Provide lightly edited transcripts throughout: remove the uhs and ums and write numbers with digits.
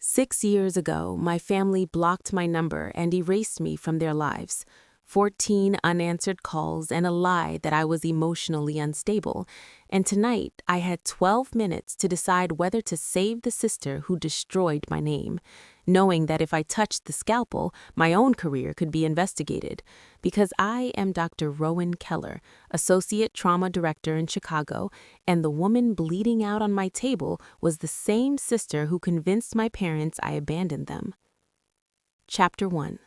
6 years ago, my family blocked my number and erased me from their lives. 14 unanswered calls and a lie that I was emotionally unstable. And tonight, I had 12 minutes to decide whether to save the sister who destroyed my name, knowing that if I touched the scalpel, my own career could be investigated. Because I am Dr. Rowan Keller, Associate Trauma Director in Chicago, and the woman bleeding out on my table was the same sister who convinced my parents I abandoned them. Chapter 1.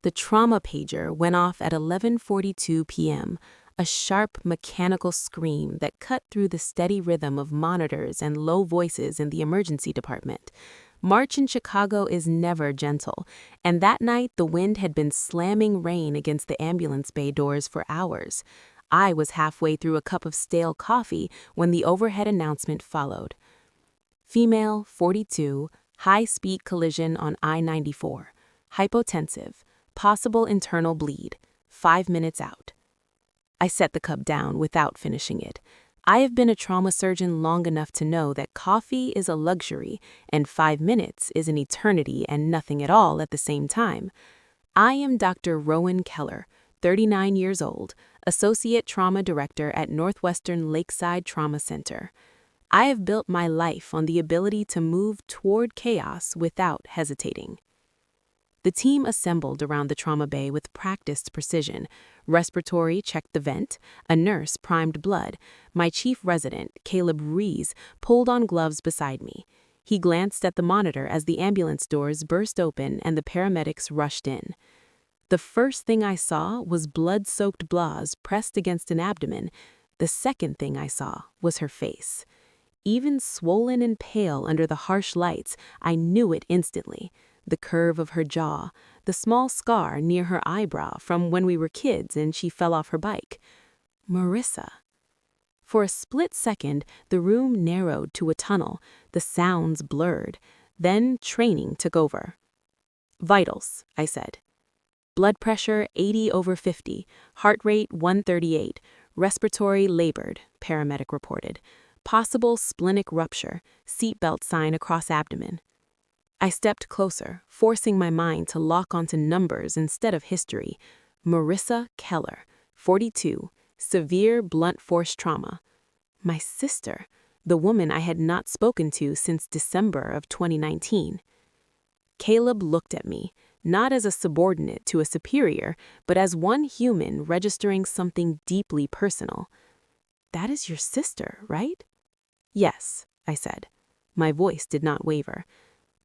The trauma pager went off at 11:42 p.m., a sharp mechanical scream that cut through the steady rhythm of monitors and low voices in the emergency department. March in Chicago is never gentle, and that night the wind had been slamming rain against the ambulance bay doors for hours. I was halfway through a cup of stale coffee when the overhead announcement followed. Female, 42, high-speed collision on I-94. Hypotensive. Possible internal bleed. 5 minutes out. I set the cup down without finishing it. I have been a trauma surgeon long enough to know that coffee is a luxury and 5 minutes is an eternity and nothing at all at the same time. I am Dr. Rowan Keller, 39 years old, Associate Trauma Director at Northwestern Lakeside Trauma Center. I have built my life on the ability to move toward chaos without hesitating. The team assembled around the trauma bay with practiced precision. Respiratory checked the vent, a nurse primed blood. My chief resident, Caleb Rees, pulled on gloves beside me. He glanced at the monitor as the ambulance doors burst open and the paramedics rushed in. The first thing I saw was blood-soaked blahs pressed against an abdomen. The second thing I saw was her face. Even swollen and pale under the harsh lights, I knew it instantly. The curve of her jaw, the small scar near her eyebrow from when we were kids and she fell off her bike. Marissa. For a split second, the room narrowed to a tunnel, the sounds blurred. Then training took over. Vitals, I said. Blood pressure 80/50, heart rate 138, respiratory labored, paramedic reported. Possible splenic rupture, seatbelt sign across abdomen. I stepped closer, forcing my mind to lock onto numbers instead of history. Marissa Keller, 42, severe blunt force trauma. My sister, the woman I had not spoken to since December of 2019. Caleb looked at me, not as a subordinate to a superior, but as one human registering something deeply personal. That is your sister, right? Yes, I said. My voice did not waver.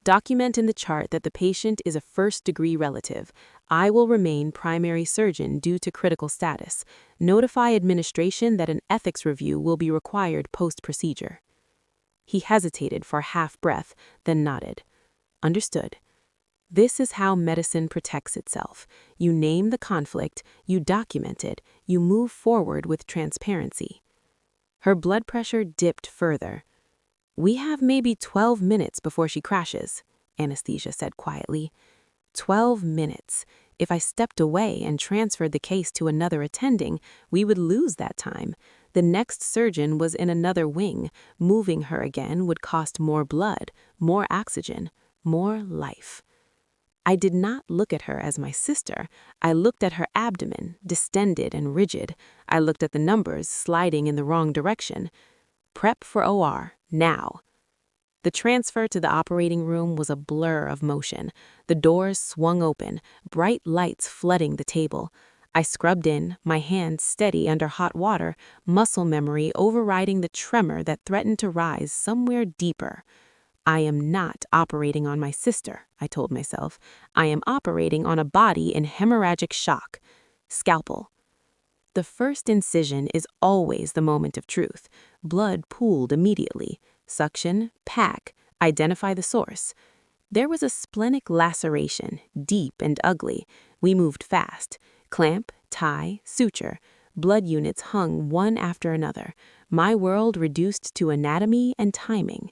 Document in the chart that the patient is a first-degree relative. I will remain primary surgeon due to critical status. Notify administration that an ethics review will be required post-procedure. He hesitated for half-breath, then nodded. Understood. This is how medicine protects itself. You name the conflict, you document it, you move forward with transparency. Her blood pressure dipped further. We have maybe 12 minutes before she crashes, anesthesia said quietly. 12 minutes. If I stepped away and transferred the case to another attending, we would lose that time. The next surgeon was in another wing. Moving her again would cost more blood, more oxygen, more life. I did not look at her as my sister. I looked at her abdomen, distended and rigid. I looked at the numbers sliding in the wrong direction. Prep for OR, now. The transfer to the operating room was a blur of motion. The doors swung open, bright lights flooding the table. I scrubbed in, my hands steady under hot water, muscle memory overriding the tremor that threatened to rise somewhere deeper. I am not operating on my sister, I told myself. I am operating on a body in hemorrhagic shock. Scalpel. The first incision is always the moment of truth. Blood pooled immediately. Suction, pack, identify the source. There was a splenic laceration, deep and ugly. We moved fast. Clamp, tie, suture. Blood units hung one after another. My world reduced to anatomy and timing.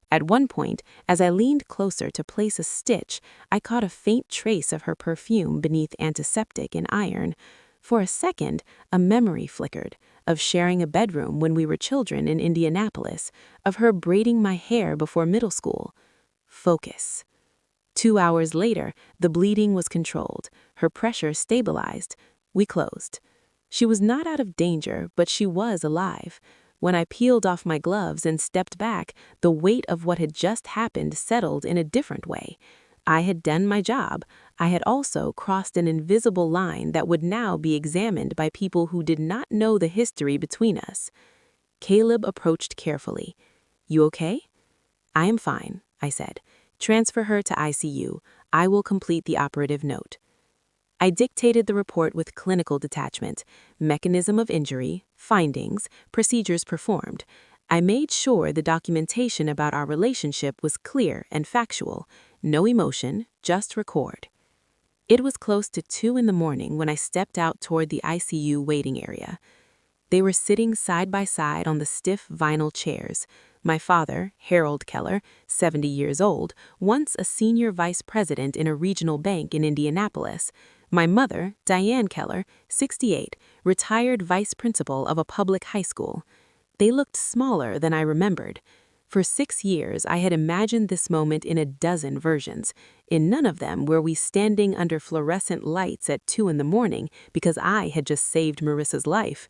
At one point, as I leaned closer to place a stitch, I caught a faint trace of her perfume beneath antiseptic and iron. For a second, a memory flickered, of sharing a bedroom when we were children in Indianapolis, of her braiding my hair before middle school. Focus. 2 hours later, the bleeding was controlled. Her pressure stabilized. We closed. She was not out of danger, but she was alive. When I peeled off my gloves and stepped back, the weight of what had just happened settled in a different way. I had done my job. I had also crossed an invisible line that would now be examined by people who did not know the history between us. Caleb approached carefully. "You okay?" "I am fine," I said. "Transfer her to ICU. I will complete the operative note." I dictated the report with clinical detachment, mechanism of injury, findings, procedures performed. I made sure the documentation about our relationship was clear and factual. No emotion, just record. It was close to 2 in the morning when I stepped out toward the ICU waiting area. They were sitting side by side on the stiff vinyl chairs. My father, Harold Keller, 70 years old, once a senior vice president in a regional bank in Indianapolis. My mother, Diane Keller, 68, retired vice principal of a public high school. They looked smaller than I remembered. For 6 years, I had imagined this moment in a dozen versions. In none of them were we standing under fluorescent lights at 2 in the morning because I had just saved Marissa's life.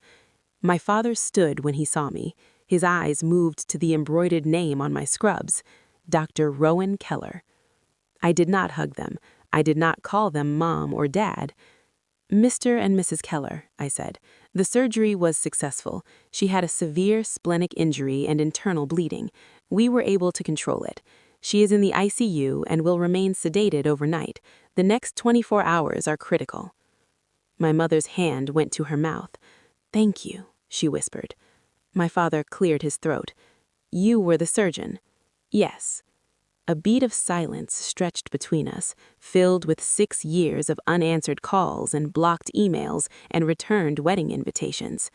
My father stood when he saw me. His eyes moved to the embroidered name on my scrubs, Dr. Rowan Keller. I did not hug them. I did not call them Mom or Dad. "Mr. and Mrs. Keller," I said. "The surgery was successful. She had a severe splenic injury and internal bleeding. We were able to control it. She is in the ICU and will remain sedated overnight. The next 24 hours are critical." My mother's hand went to her mouth. "Thank you," she whispered. My father cleared his throat. "You were the surgeon?" "Yes." A beat of silence stretched between us, filled with 6 years of unanswered calls and blocked emails and returned wedding invitations.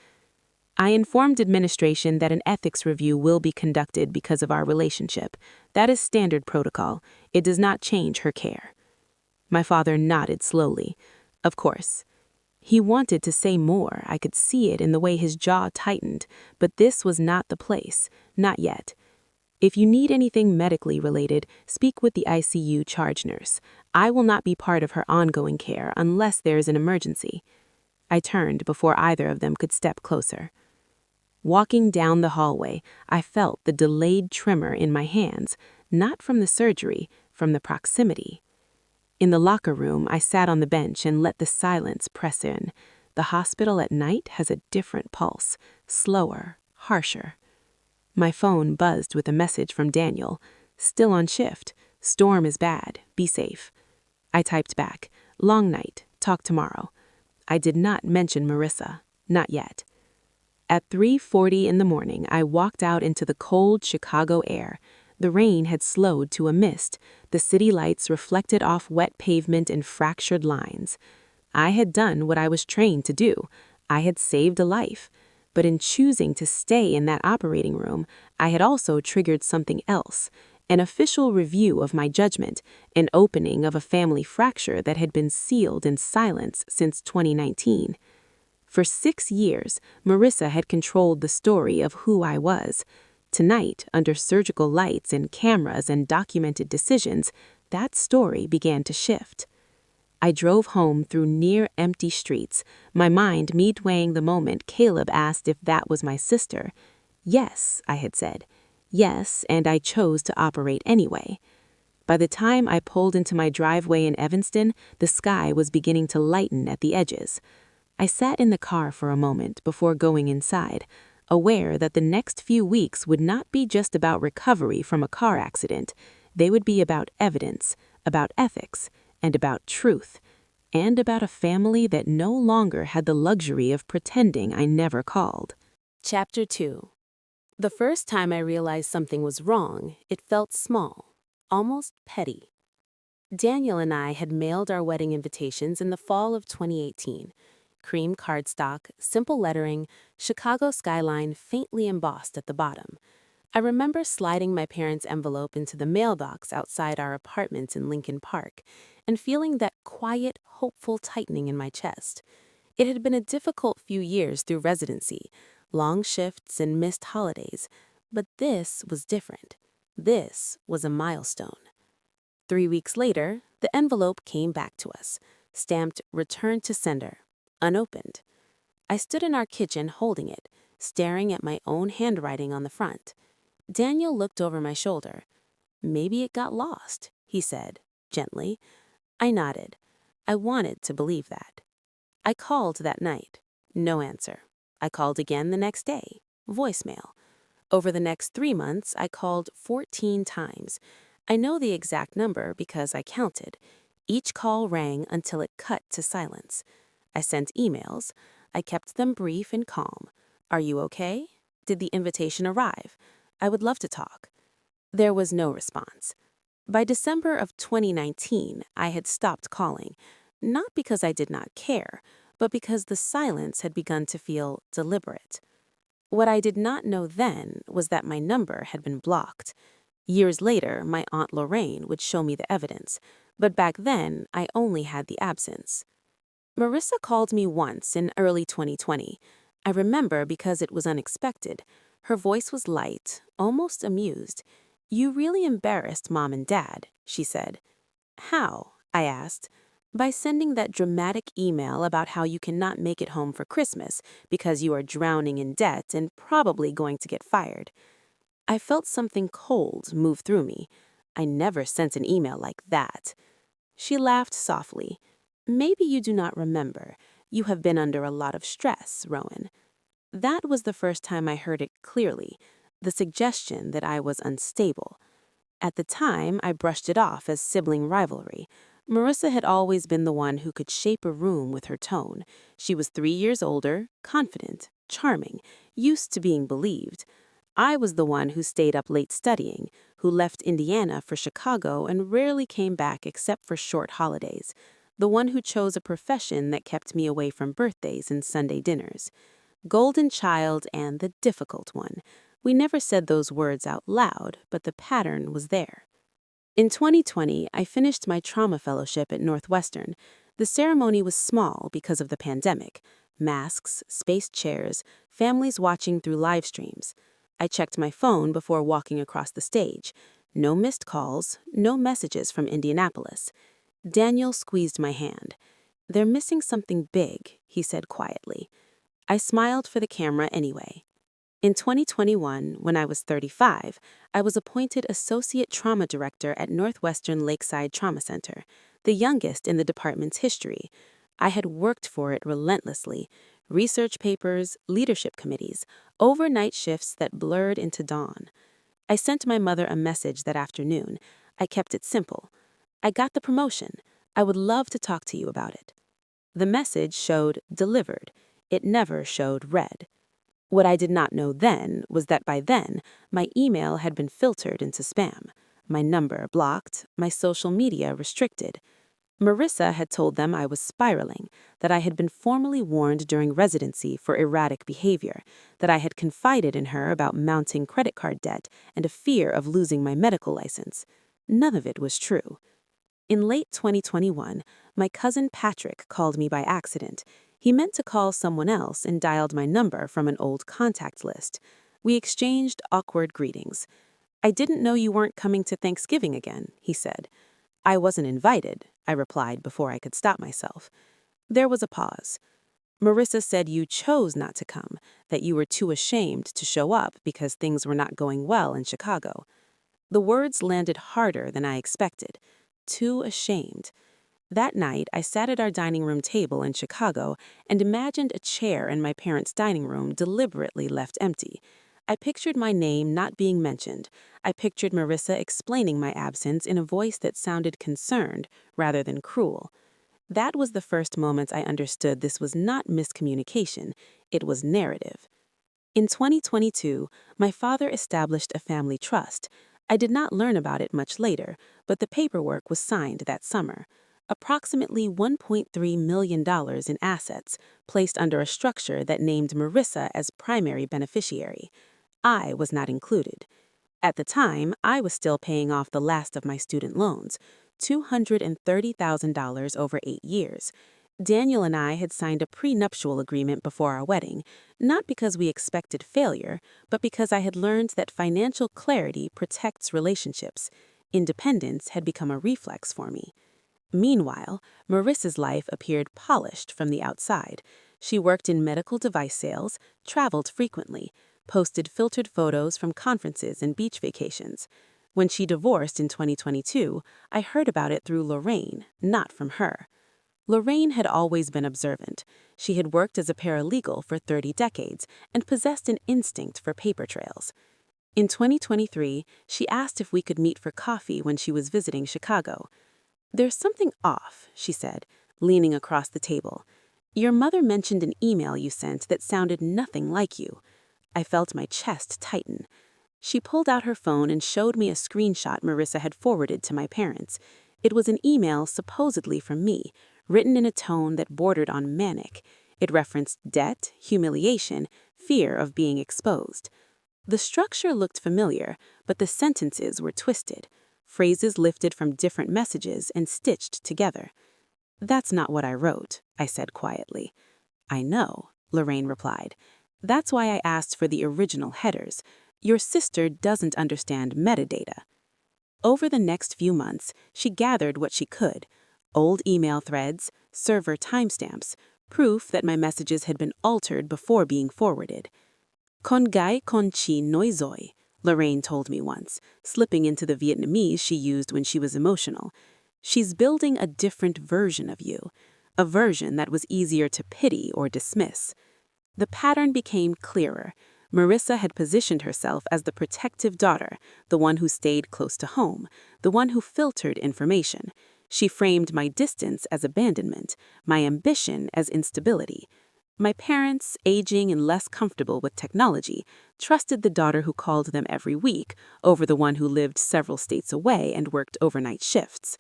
"I informed administration that an ethics review will be conducted because of our relationship. That is standard protocol. It does not change her care." My father nodded slowly. "Of course." He wanted to say more. I could see it in the way his jaw tightened, but this was not the place. Not yet. "If you need anything medically related, speak with the ICU charge nurse. I will not be part of her ongoing care unless there is an emergency." I turned before either of them could step closer. Walking down the hallway, I felt the delayed tremor in my hands, not from the surgery, from the proximity. In the locker room, I sat on the bench and let the silence press in. The hospital at night has a different pulse, slower, harsher. My phone buzzed with a message from Daniel. "Still on shift. Storm is bad. Be safe." I typed back, "Long night. Talk tomorrow." I did not mention Marissa. Not yet. At 3:40 in the morning, I walked out into the cold Chicago air. The rain had slowed to a mist. The city lights reflected off wet pavement and fractured lines. I had done what I was trained to do. I had saved a life. But in choosing to stay in that operating room, I had also triggered something else, an official review of my judgment, an opening of a family fracture that had been sealed in silence since 2019. For 6 years, Marissa had controlled the story of who I was. Tonight, under surgical lights and cameras and documented decisions, that story began to shift. I drove home through near-empty streets, my mind midwaying the moment Caleb asked if that was my sister. Yes, I had said. Yes, and I chose to operate anyway. By the time I pulled into my driveway in Evanston, the sky was beginning to lighten at the edges. I sat in the car for a moment before going inside, aware that the next few weeks would not be just about recovery from a car accident. They would be about evidence, about ethics, and about truth, and about a family that no longer had the luxury of pretending I never called. Chapter 2. The first time I realized something was wrong, it felt small, almost petty. Daniel and I had mailed our wedding invitations in the fall of 2018. Cream cardstock, simple lettering, Chicago skyline faintly embossed at the bottom. I remember sliding my parents' envelope into the mailbox outside our apartments in Lincoln Park and feeling that quiet, hopeful tightening in my chest. It had been a difficult few years through residency, long shifts and missed holidays, but this was different. This was a milestone. 3 weeks later, the envelope came back to us, stamped "Return to Sender," unopened. I stood in our kitchen holding it, staring at my own handwriting on the front. Daniel looked over my shoulder. "Maybe it got lost," he said, gently. I nodded. I wanted to believe that. I called that night. No answer. I called again the next day. Voicemail. Over the next 3 months, I called 14 times. I know the exact number because I counted. Each call rang until it cut to silence. I sent emails. I kept them brief and calm. "Are you okay? Did the invitation arrive? I would love to talk." There was no response. By December of 2019, I had stopped calling, not because I did not care, but because the silence had begun to feel deliberate. What I did not know then was that my number had been blocked. Years later, my Aunt Lorraine would show me the evidence, but back then, I only had the absence. Marissa called me once in early 2020. I remember because it was unexpected. Her voice was light, almost amused. "You really embarrassed Mom and Dad," she said. "How?" I asked. "By sending that dramatic email about how you cannot make it home for Christmas because you are drowning in debt and probably going to get fired." I felt something cold move through me. I never sent an email like that. She laughed softly. "Maybe you do not remember. You have been under a lot of stress, Rowan." That was the first time I heard it clearly, the suggestion that I was unstable. At the time, I brushed it off as sibling rivalry. Marissa had always been the one who could shape a room with her tone. She was 3 years older, confident, charming, used to being believed. I was the one who stayed up late studying, who left Indiana for Chicago and rarely came back except for short holidays. The one who chose a profession that kept me away from birthdays and Sunday dinners. Golden child and the difficult one. We never said those words out loud, but the pattern was there. In 2020, I finished my trauma fellowship at Northwestern. The ceremony was small because of the pandemic. Masks, spaced chairs, families watching through live streams. I checked my phone before walking across the stage. No missed calls, no messages from Indianapolis. Daniel squeezed my hand. "They're missing something big," he said quietly. I smiled for the camera anyway. In 2021, when I was 35, I was appointed Associate Trauma Director at Northwestern Lakeside Trauma Center, the youngest in the department's history. I had worked for it relentlessly. Research papers, leadership committees, overnight shifts that blurred into dawn. I sent my mother a message that afternoon. I kept it simple. "I got the promotion. I would love to talk to you about it." The message showed delivered. It never showed read. What I did not know then was that by then, my email had been filtered into spam, my number blocked, my social media restricted. Marissa had told them I was spiraling, that I had been formally warned during residency for erratic behavior, that I had confided in her about mounting credit card debt and a fear of losing my medical license. None of it was true. In late 2021, my cousin Patrick called me by accident. He meant to call someone else and dialed my number from an old contact list. We exchanged awkward greetings. "I didn't know you weren't coming to Thanksgiving again," he said. "I wasn't invited," I replied before I could stop myself. There was a pause. "Marissa said you chose not to come, that you were too ashamed to show up because things were not going well in Chicago." The words landed harder than I expected. Too ashamed. That night, I sat at our dining room table in Chicago and imagined a chair in my parents' dining room deliberately left empty. I pictured my name not being mentioned. I pictured Marissa explaining my absence in a voice that sounded concerned rather than cruel. That was the first moment I understood this was not miscommunication, it was narrative. In 2022, my father established a family trust. I did not learn about it much later, but the paperwork was signed that summer. Approximately $1.3 million in assets, placed under a structure that named Marissa as primary beneficiary. I was not included. At the time, I was still paying off the last of my student loans, $230,000 over 8 years. Daniel and I had signed a prenuptial agreement before our wedding, not because we expected failure, but because I had learned that financial clarity protects relationships. Independence had become a reflex for me. Meanwhile, Marissa's life appeared polished from the outside. She worked in medical device sales, traveled frequently, posted filtered photos from conferences and beach vacations. When she divorced in 2022, I heard about it through Lorraine, not from her. Lorraine had always been observant. She had worked as a paralegal for 30 decades and possessed an instinct for paper trails. In 2023, she asked if we could meet for coffee when she was visiting Chicago. "There's something off," she said, leaning across the table. "Your mother mentioned an email you sent that sounded nothing like you." I felt my chest tighten. She pulled out her phone and showed me a screenshot Marissa had forwarded to my parents. It was an email supposedly from me, written in a tone that bordered on manic. It referenced debt, humiliation, fear of being exposed. The structure looked familiar, but the sentences were twisted. Phrases lifted from different messages and stitched together. "That's not what I wrote," I said quietly. "I know," Lorraine replied. "That's why I asked for the original headers. Your sister doesn't understand metadata." Over the next few months, she gathered what she could: old email threads, server timestamps, proof that my messages had been altered before being forwarded. "Con gai con chi noi zoi," Lorraine told me once, slipping into the Vietnamese she used when she was emotional. "She's building a different version of you, a version that was easier to pity or dismiss." The pattern became clearer. Marissa had positioned herself as the protective daughter, the one who stayed close to home, the one who filtered information. She framed my distance as abandonment, my ambition as instability. My parents, aging and less comfortable with technology, trusted the daughter who called them every week over the one who lived several states away and worked overnight shifts.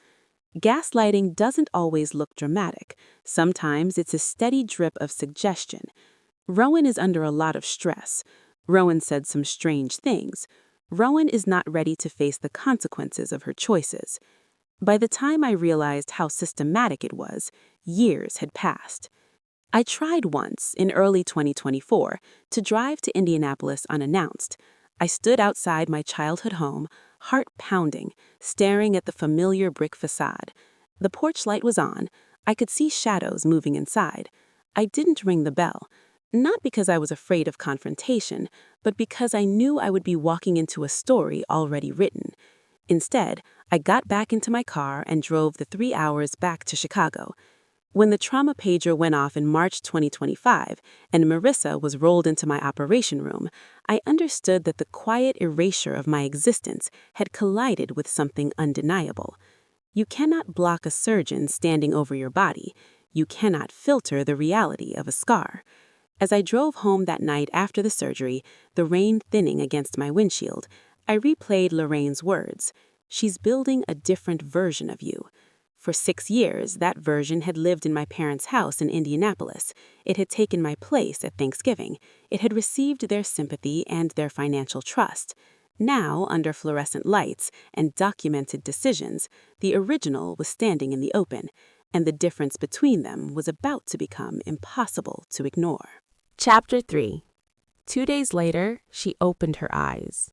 Gaslighting doesn't always look dramatic. Sometimes it's a steady drip of suggestion. "Rowan is under a lot of stress. Rowan said some strange things. Rowan is not ready to face the consequences of her choices." By the time I realized how systematic it was, years had passed. I tried once, in early 2024, to drive to Indianapolis unannounced. I stood outside my childhood home, heart pounding, staring at the familiar brick facade. The porch light was on. I could see shadows moving inside. I didn't ring the bell, not because I was afraid of confrontation, but because I knew I would be walking into a story already written. Instead, I got back into my car and drove the 3 hours back to Chicago. When the trauma pager went off in March 2025 and Marissa was rolled into my operation room, I understood that the quiet erasure of my existence had collided with something undeniable. You cannot block a surgeon standing over your body. You cannot filter the reality of a scar. As I drove home that night after the surgery, the rain thinning against my windshield, I replayed Lorraine's words. "She's building a different version of you." For 6 years, that version had lived in my parents' house in Indianapolis. It had taken my place at Thanksgiving. It had received their sympathy and their financial trust. Now, under fluorescent lights and documented decisions, the original was standing in the open, and the difference between them was about to become impossible to ignore. Chapter 3. 2 days later, she opened her eyes.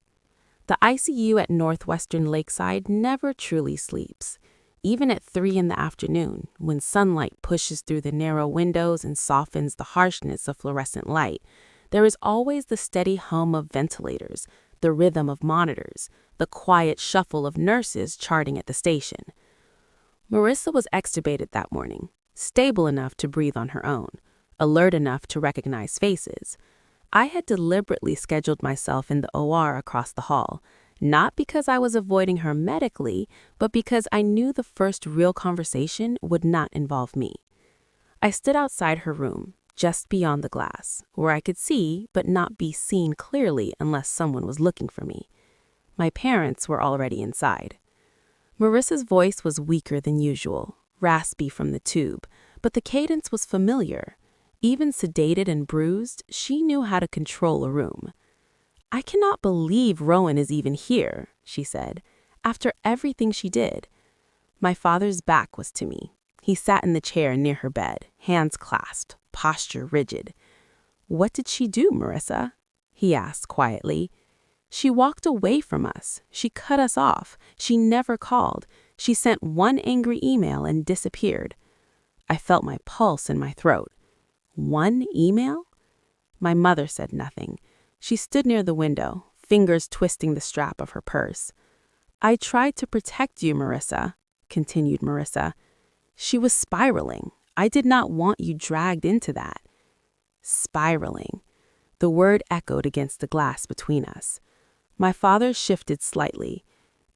The ICU at Northwestern Lakeside never truly sleeps. Even at 3 in the afternoon, when sunlight pushes through the narrow windows and softens the harshness of fluorescent light, there is always the steady hum of ventilators, the rhythm of monitors, the quiet shuffle of nurses charting at the station. Marissa was extubated that morning, stable enough to breathe on her own, alert enough to recognize faces. I had deliberately scheduled myself in the OR across the hall, not because I was avoiding her medically, but because I knew the first real conversation would not involve me. I stood outside her room, just beyond the glass, where I could see but not be seen clearly unless someone was looking for me. My parents were already inside. Marissa's voice was weaker than usual, raspy from the tube, but the cadence was familiar. Even sedated and bruised, she knew how to control a room. "I cannot believe Rowan is even here," she said, "after everything she did." My father's back was to me. He sat in the chair near her bed, hands clasped, posture rigid. "What did she do, Marissa?" he asked quietly. She walked away from us. She cut us off. She never called. She sent one angry email and disappeared. I felt my pulse in my throat. One email? My mother said nothing. She stood near the window, fingers twisting the strap of her purse. I tried to protect you, Marissa, continued Marissa. She was spiraling. I did not want you dragged into that. Spiraling. The word echoed against the glass between us. My father shifted slightly.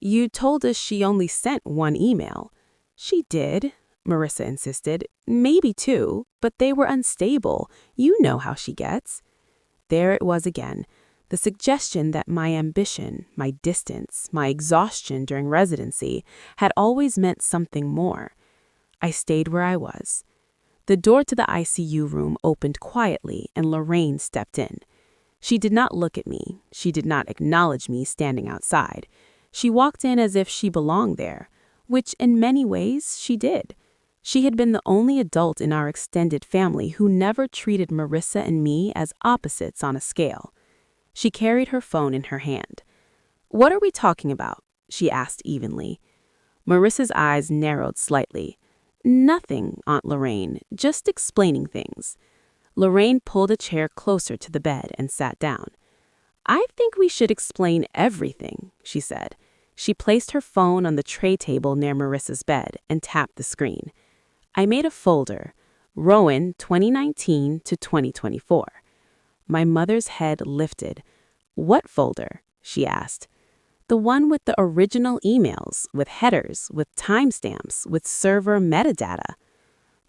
You told us she only sent one email. She did, Marissa insisted. Maybe two, but they were unstable. You know how she gets. There it was again. The suggestion that my ambition, my distance, my exhaustion during residency had always meant something more. I stayed where I was. The door to the ICU room opened quietly and Lorraine stepped in. She did not look at me. She did not acknowledge me standing outside. She walked in as if she belonged there, which in many ways she did. She had been the only adult in our extended family who never treated Marissa and me as opposites on a scale. She carried her phone in her hand. What are we talking about? She asked evenly. Marissa's eyes narrowed slightly. Nothing, Aunt Lorraine, just explaining things. Lorraine pulled a chair closer to the bed and sat down. I think we should explain everything, she said. She placed her phone on the tray table near Marissa's bed and tapped the screen. I made a folder, Rowan 2019 to 2024. My mother's head lifted. What folder? She asked. The one with the original emails, with headers, with timestamps, with server metadata.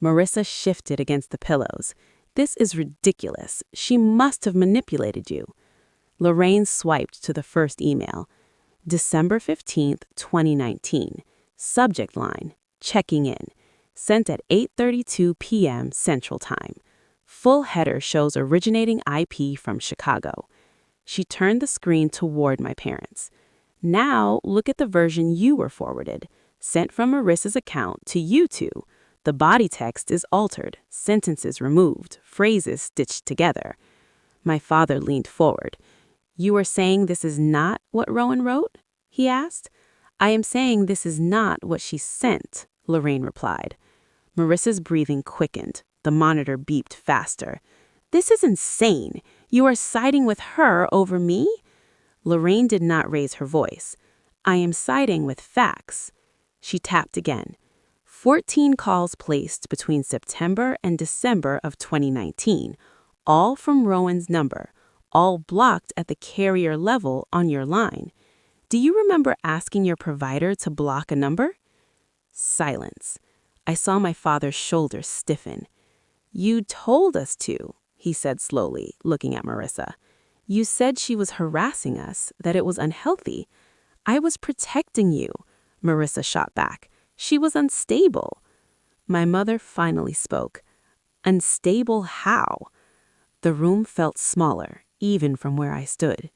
Marissa shifted against the pillows. This is ridiculous. She must have manipulated you. Lorraine swiped to the first email. December 15th, 2019. Subject line, checking in. Sent at 8:32 p.m. Central Time. Full header shows originating IP from Chicago. She turned the screen toward my parents. Now look at the version you were forwarded. Sent from Marissa's account to you two. The body text is altered, sentences removed, phrases stitched together. My father leaned forward. You are saying this is not what Rowan wrote? He asked. I am saying this is not what she sent, Lorraine replied. Marissa's breathing quickened. The monitor beeped faster. This is insane. You are siding with her over me? Lorraine did not raise her voice. I am siding with facts. She tapped again. 14 calls placed between September and December of 2019, all from Rowan's number, all blocked at the carrier level on your line. Do you remember asking your provider to block a number? Silence. I saw my father's shoulders stiffen. You told us to, he said slowly, looking at Marissa. You said she was harassing us, that it was unhealthy. I was protecting you, Marissa shot back. She was unstable. My mother finally spoke. Unstable how? The room felt smaller, even from where I stood.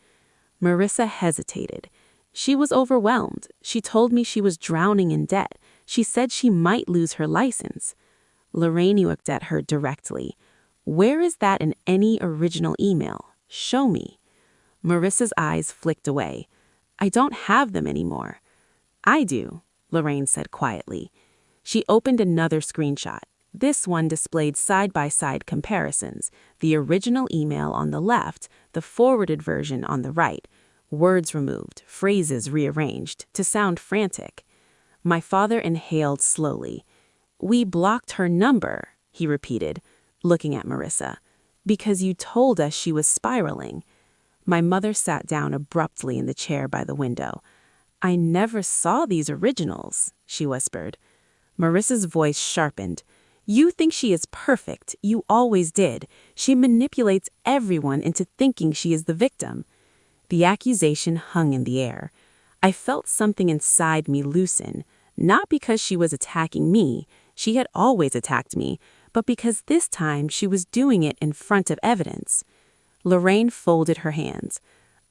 Marissa hesitated. She was overwhelmed. She told me she was drowning in debt. She said she might lose her license. Lorraine looked at her directly. Where is that in any original email? Show me. Marissa's eyes flicked away. I don't have them anymore. I do, Lorraine said quietly. She opened another screenshot. This one displayed side-by-side comparisons, the original email on the left, the forwarded version on the right, words removed, phrases rearranged, to sound frantic. My father inhaled slowly. We blocked her number, he repeated, looking at Marissa, because you told us she was spiraling. My mother sat down abruptly in the chair by the window. I never saw these originals, she whispered. Marissa's voice sharpened. You think she is perfect. You always did. She manipulates everyone into thinking she is the victim. The accusation hung in the air. I felt something inside me loosen, not because she was attacking me. She had always attacked me, but because this time she was doing it in front of evidence. Lorraine folded her hands.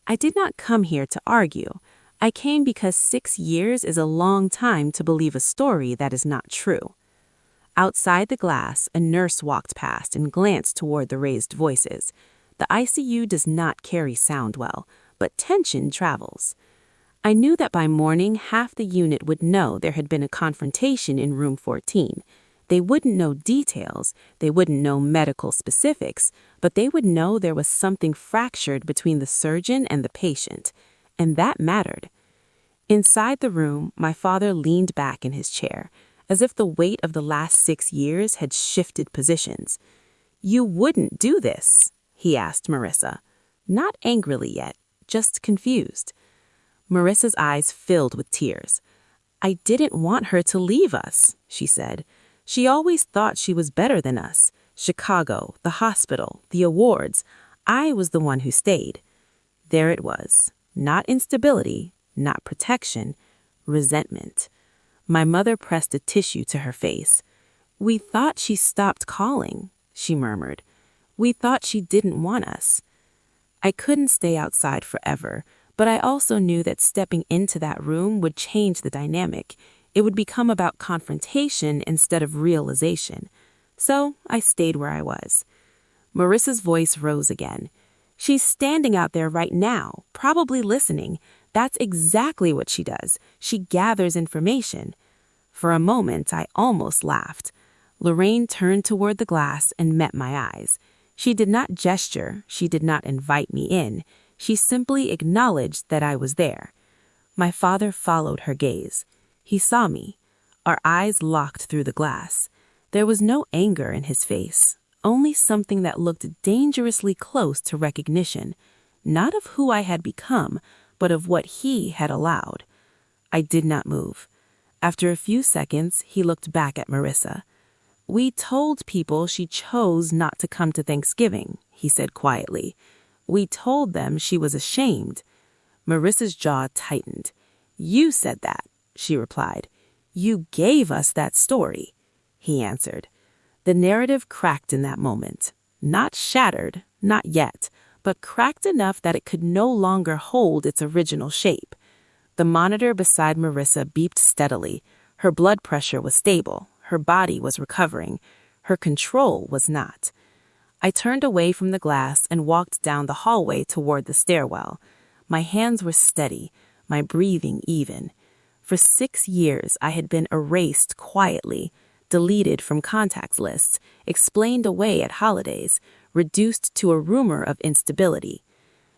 I did not come here to argue. I came because 6 years is a long time to believe a story that is not true. Outside the glass, a nurse walked past and glanced toward the raised voices. The ICU does not carry sound well. but tension travels. I knew that by morning, half the unit would know there had been a confrontation in room 14. They wouldn't know details, they wouldn't know medical specifics, but they would know there was something fractured between the surgeon and the patient, and that mattered. Inside the room, my father leaned back in his chair, as if the weight of the last 6 years had shifted positions. "You wouldn't do this?" he asked Marissa. Not angrily yet, just confused. Marissa's eyes filled with tears. "I didn't want her to leave us," she said. "She always thought she was better than us. Chicago, the hospital, the awards. I was the one who stayed." There it was. Not instability, not protection, resentment. My mother pressed a tissue to her face. "We thought she stopped calling," she murmured. "We thought she didn't want us." I couldn't stay outside forever, but I also knew that stepping into that room would change the dynamic. It would become about confrontation instead of realization. So I stayed where I was. Marissa's voice rose again. "She's standing out there right now, probably listening. That's exactly what she does. She gathers information." For a moment, I almost laughed. Lorraine turned toward the glass and met my eyes. She did not gesture, she did not invite me in. She simply acknowledged that I was there. My father followed her gaze. He saw me. Our eyes locked through the glass. There was no anger in his face, only something that looked dangerously close to recognition, not of who I had become, but of what he had allowed. I did not move. After a few seconds, he looked back at Marissa. "We told people she chose not to come to Thanksgiving," he said quietly. "We told them she was ashamed." Marissa's jaw tightened. "You said that," she replied. "You gave us that story," he answered. The narrative cracked in that moment. Not shattered, not yet, but cracked enough that it could no longer hold its original shape. The monitor beside Marissa beeped steadily. Her blood pressure was stable. Her body was recovering. Her control was not. I turned away from the glass and walked down the hallway toward the stairwell. My hands were steady, my breathing even. For 6 years, I had been erased quietly, deleted from contacts lists, explained away at holidays, reduced to a rumor of instability.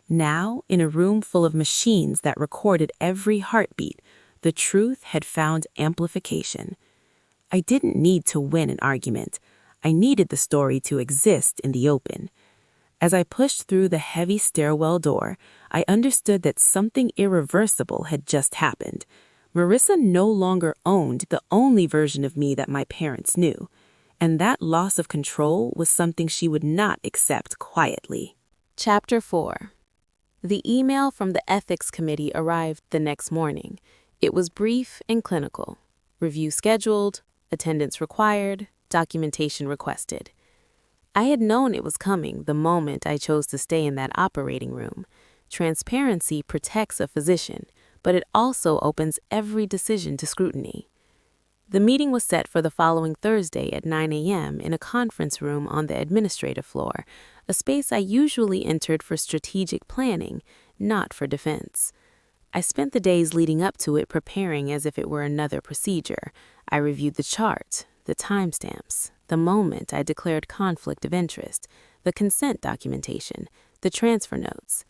Now, in a room full of machines that recorded every heartbeat, the truth had found amplification. I didn't need to win an argument. I needed the story to exist in the open. As I pushed through the heavy stairwell door, I understood that something irreversible had just happened. Marissa no longer owned the only version of me that my parents knew, and that loss of control was something she would not accept quietly. Chapter 4. The email from the ethics committee arrived the next morning. It was brief and clinical. Review scheduled, attendance required, documentation requested. I had known it was coming the moment I chose to stay in that operating room. Transparency protects a physician, but it also opens every decision to scrutiny. The meeting was set for the following Thursday at 9 a.m. in a conference room on the administrative floor, a space I usually entered for strategic planning, not for defense. I spent the days leading up to it preparing as if it were another procedure. I reviewed the chart, the timestamps, the moment I declared conflict of interest, the consent documentation, the transfer notes.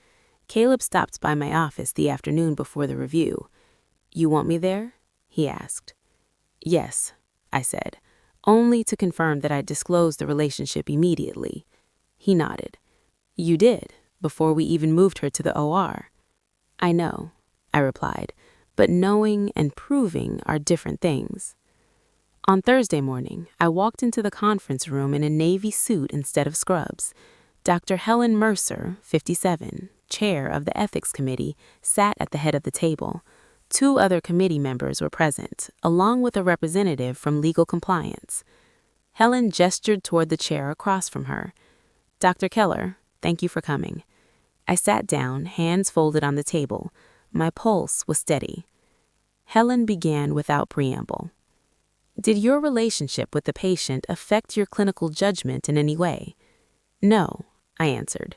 Caleb stopped by my office the afternoon before the review. "You want me there?" he asked. "Yes," I said, only to confirm that I'd disclosed the relationship immediately. He nodded. "You did, before we even moved her to the OR. "I know," I replied, "but knowing and proving are different things." On Thursday morning, I walked into the conference room in a navy suit instead of scrubs. Dr. Helen Mercer, 57, chair of the ethics committee, sat at the head of the table. 2 other committee members were present, along with a representative from legal compliance. Helen gestured toward the chair across from her. "Dr. Keller, thank you for coming." I sat down, hands folded on the table. My pulse was steady. Helen began without preamble. "Did your relationship with the patient affect your clinical judgment in any way?" "No," I answered.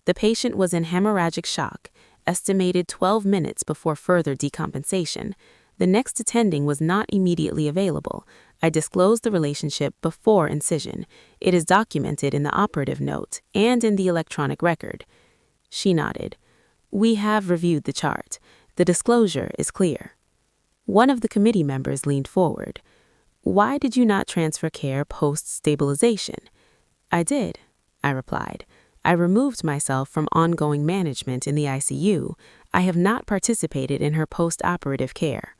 "The patient was in hemorrhagic shock, estimated 12 minutes before further decompensation. The next attending was not immediately available. I disclosed the relationship before incision. It is documented in the operative note and in the electronic record. She nodded. We have reviewed the chart. The disclosure is clear. One of the committee members leaned forward. Why did you not transfer care post-stabilization? I did, I replied. I removed myself from ongoing management in the ICU. I have not participated in her post-operative care.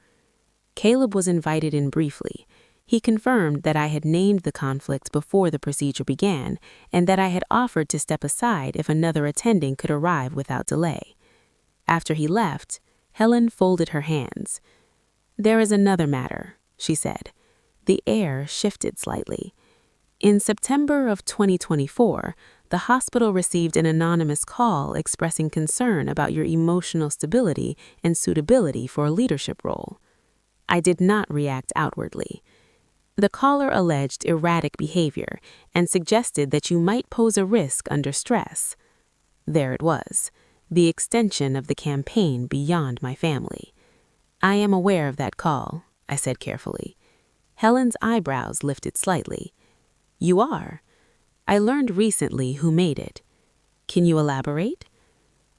Caleb was invited in briefly. He confirmed that I had named the conflict before the procedure began and that I had offered to step aside if another attending could arrive without delay. After he left, Helen folded her hands. There is another matter, she said. The air shifted slightly. In September of 2024, the hospital received an anonymous call expressing concern about your emotional stability and suitability for a leadership role. I did not react outwardly. The caller alleged erratic behavior and suggested that you might pose a risk under stress. There it was, the extension of the campaign beyond my family. I am aware of that call, I said carefully. Helen's eyebrows lifted slightly. You are? I learned recently who made it. Can you elaborate?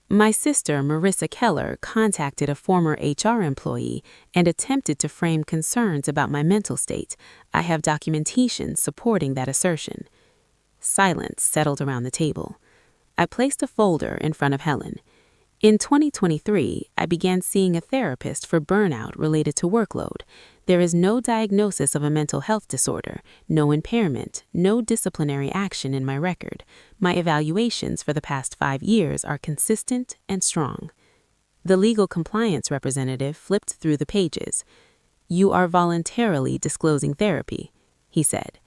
My sister, Marissa Keller, contacted a former HR employee and attempted to frame concerns about my mental state. I have documentation supporting that assertion. Silence settled around the table. I placed a folder in front of Helen. In 2023, I began seeing a therapist for burnout related to workload. There is no diagnosis of a mental health disorder, no impairment, no disciplinary action in my record. My evaluations for the past 5 years are consistent and strong. The legal compliance representative flipped through the pages. You are voluntarily disclosing therapy, he said.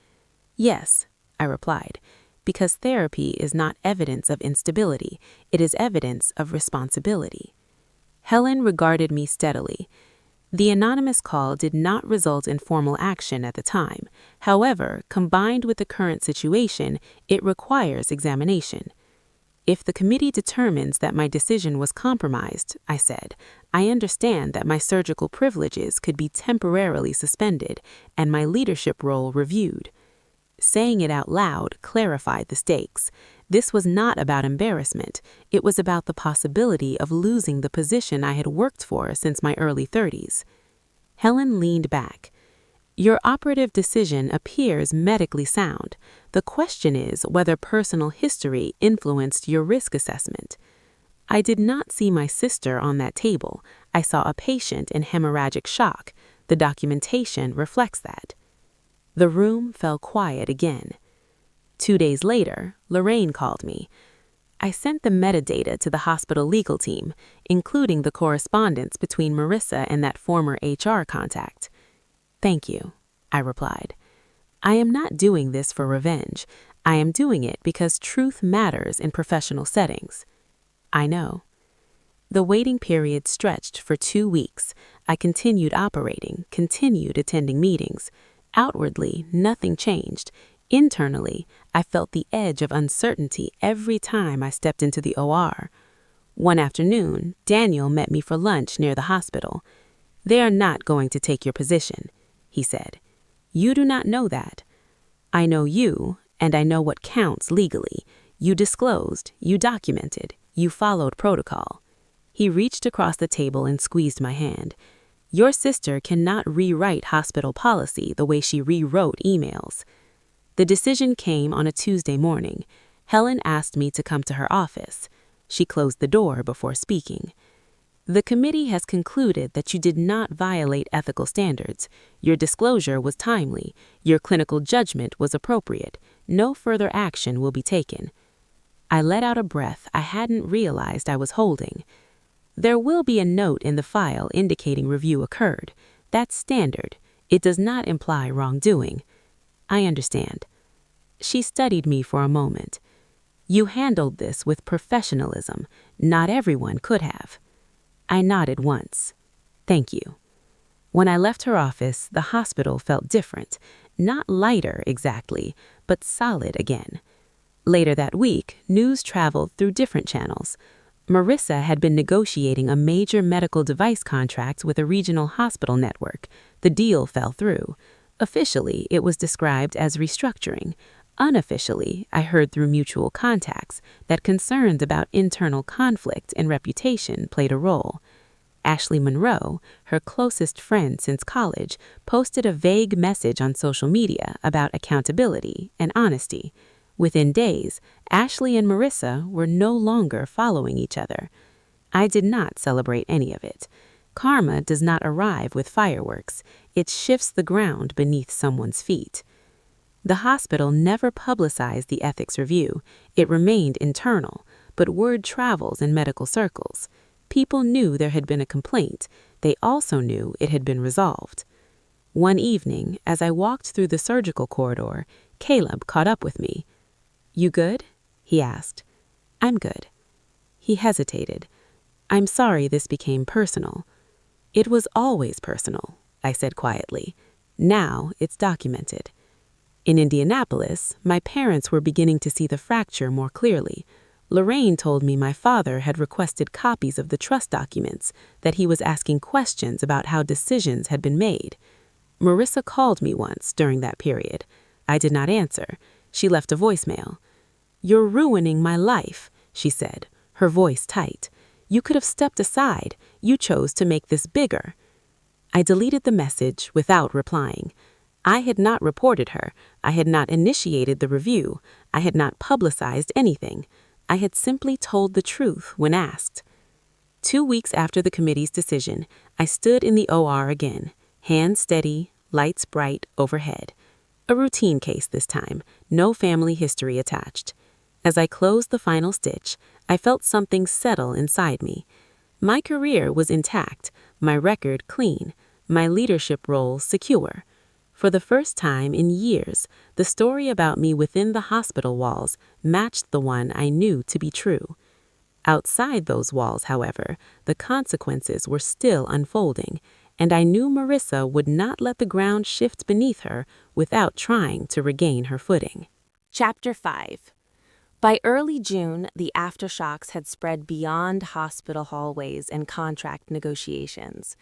Yes, I replied. Because therapy is not evidence of instability, it is evidence of responsibility. Helen regarded me steadily. The anonymous call did not result in formal action at the time. However, combined with the current situation, it requires examination. If the committee determines that my decision was compromised, I said, I understand that my surgical privileges could be temporarily suspended and my leadership role reviewed. Saying it out loud clarified the stakes. This was not about embarrassment. It was about the possibility of losing the position I had worked for since my early 30s. Helen leaned back. Your operative decision appears medically sound. The question is whether personal history influenced your risk assessment. I did not see my sister on that table. I saw a patient in hemorrhagic shock. The documentation reflects that. The room fell quiet again. 2 days later, Lorraine called me. I sent the metadata to the hospital legal team, including the correspondence between Marissa and that former HR contact. Thank you, I replied. I am not doing this for revenge. I am doing it because truth matters in professional settings. I know. The waiting period stretched for 2 weeks. I continued operating, continued attending meetings. Outwardly, nothing changed. Internally, I felt the edge of uncertainty every time I stepped into the OR. One afternoon, Daniel met me for lunch near the hospital. They are not going to take your position, he said. You do not know that. I know you, and I know what counts legally. You disclosed, you documented, you followed protocol. He reached across the table and squeezed my hand. Your sister cannot rewrite hospital policy the way she rewrote emails. The decision came on a Tuesday morning. Helen asked me to come to her office. She closed the door before speaking. The committee has concluded that you did not violate ethical standards. Your disclosure was timely. Your clinical judgment was appropriate. No further action will be taken. I let out a breath I hadn't realized I was holding. There will be a note in the file indicating review occurred. That's standard. It does not imply wrongdoing. I understand. She studied me for a moment. You handled this with professionalism. Not everyone could have. I nodded once. Thank you. When I left her office, the hospital felt different. Not lighter exactly, but solid again. Later that week, news traveled through different channels. Marissa had been negotiating a major medical device contract with a regional hospital network. The deal fell through. Officially, it was described as restructuring. Unofficially, I heard through mutual contacts that concerns about internal conflict and reputation played a role. Ashley Monroe, her closest friend since college, posted a vague message on social media about accountability and honesty. Within days, Ashley and Marissa were no longer following each other. I did not celebrate any of it. Karma does not arrive with fireworks. It shifts the ground beneath someone's feet. The hospital never publicized the ethics review. It remained internal, but word travels in medical circles. People knew there had been a complaint. They also knew it had been resolved. One evening, as I walked through the surgical corridor, Caleb caught up with me. "You good?" he asked. "I'm good." He hesitated. "I'm sorry this became personal." "It was always personal," I said quietly. "Now it's documented." In Indianapolis, my parents were beginning to see the fracture more clearly. Lorraine told me my father had requested copies of the trust documents, that he was asking questions about how decisions had been made. Marissa called me once during that period. I did not answer. She left a voicemail. "You're ruining my life," she said, her voice tight. "You could have stepped aside. You chose to make this bigger." I deleted the message without replying. I had not reported her. I had not initiated the review. I had not publicized anything. I had simply told the truth when asked. 2 weeks after the committee's decision, I stood in the OR again, hands steady, lights bright overhead. A routine case this time, no family history attached. As I closed the final stitch, I felt something settle inside me. My career was intact, my record clean, my leadership role secure. For the first time in years, the story about me within the hospital walls matched the one I knew to be true. Outside those walls, however, the consequences were still unfolding, and I knew Marissa would not let the ground shift beneath her without trying to regain her footing. Chapter 5. By early June, the aftershocks had spread beyond hospital hallways and contract negotiations.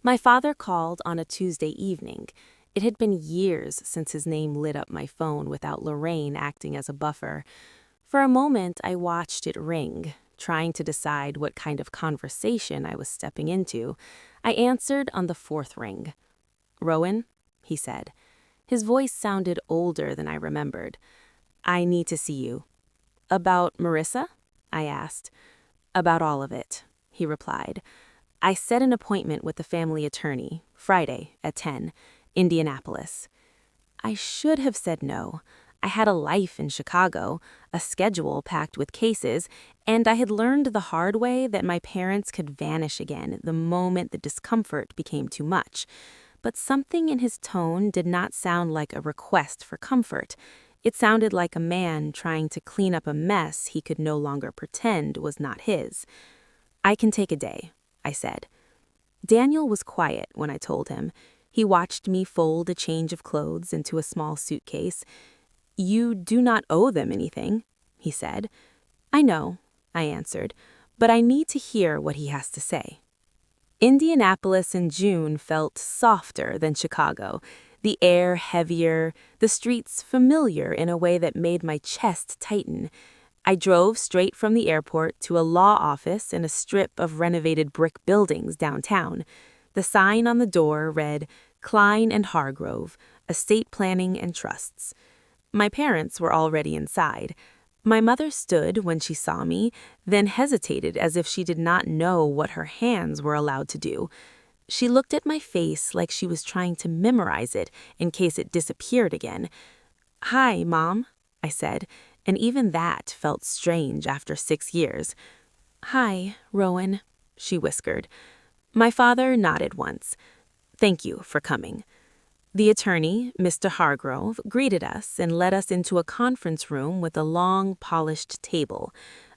My father called on a Tuesday evening. It had been years since his name lit up my phone without Lorraine acting as a buffer. For a moment, I watched it ring, trying to decide what kind of conversation I was stepping into. I answered on the fourth ring. "Rowan?" he said. His voice sounded older than I remembered. "I need to see you." "About Marissa?" I asked. "About all of it," he replied. "I set an appointment with the family attorney, Friday at 10, Indianapolis." I should have said no. I had a life in Chicago, a schedule packed with cases, and I had learned the hard way that my parents could vanish again the moment the discomfort became too much. But something in his tone did not sound like a request for comfort. It sounded like a man trying to clean up a mess he could no longer pretend was not his. "I can take a day," I said. Daniel was quiet when I told him. He watched me fold a change of clothes into a small suitcase. "You do not owe them anything," he said. "I know," I answered, "but I need to hear what he has to say." Indianapolis in June felt softer than Chicago, the air heavier, the streets familiar in a way that made my chest tighten. I drove straight from the airport to a law office in a strip of renovated brick buildings downtown. The sign on the door read, "Klein and Hargrove, Estate Planning and Trusts." My parents were already inside. My mother stood when she saw me, then hesitated as if she did not know what her hands were allowed to do. She looked at my face like she was trying to memorize it in case it disappeared again. "Hi, Mom," I said, and even that felt strange after 6 years. "Hi, Rowan," she whispered. My father nodded once. "Thank you for coming." The attorney, Mr. Hargrove, greeted us and led us into a conference room with a long, polished table.